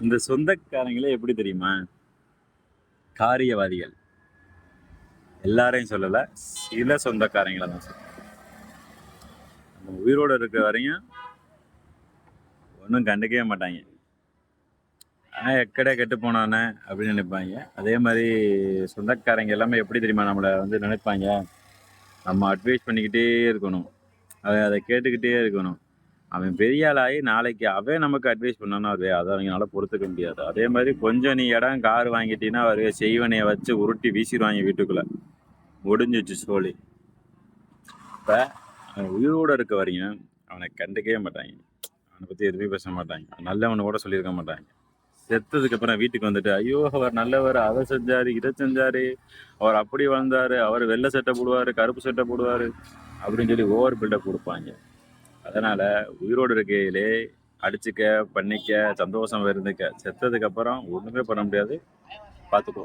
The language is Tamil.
இந்த சொந்தக்காரங்களே எப்படி தெரியுமா? காரியவாதிகள். எல்லாரையும் சொல்லல. சில சொந்தக்காரங்கள தான் சொல்றேன். நம்ம உயிரோட இருக்கிற வரையும் ஒண்ணும் கண்டுக்கவே மாட்டாய்ங்க. எக்கடே கெட்டு போனானே அப்படின்னு நினைப்பாய்ங்க. அதே மாரி சொந்தக்காரங்க எல்லாமே எப்படி தெரியுமா நம்மள வந்து நினைப்பாய்ங்க? நம்ம அட்வைஸ் பண்ணிக்கிட்டே இருக்கணும். அத கேட்டுக்கிட்டே இருக்கணும். அவன் பெரிய ஆளாகி நாளைக்கு அவன் நமக்கு அட்வைஸ் பண்ணான்னா அதை அவங்களால பொறுத்துக்க முடியாது. அதே மாதிரி கொஞ்சம் நீ இடம் கார் வாங்கிட்டீங்கன்னா அவரு செய்வனையை வச்சு உருட்டி வீசிடுவாங்க வீட்டுக்குள்ள. முடிஞ்சிச்சு சோழி. இப்ப அவன் உயிரோட இருக்க வரையும் அவனை கண்டுக்கவே மாட்டாங்க. அவனை பத்தி எதுவுமே பேச மாட்டாங்க. நல்லவனு கூட சொல்லியிருக்க மாட்டாங்க. செத்ததுக்கு அப்புறம் வீட்டுக்கு வந்துட்டு ஐயோ அவர் நல்லவர், அதை செஞ்சாரு இதை செஞ்சாரு, அவர் அப்படி வந்தாரு, அவர் வெள்ளை சட்டை போடுவாரு கருப்பு சட்டை போடுவாரு அப்படின்னு சொல்லி ஓவர் பில்டப் கொடுப்பாங்க. அதனால உயிரோடு இருக்கையிலே அடிச்சுக்க பண்ணிக்க சந்தோஷம் இருந்துக்க. செத்ததுக்கு அப்புறம் ஒண்ணுமே பண்ண முடியாது. பார்த்துக்கோ.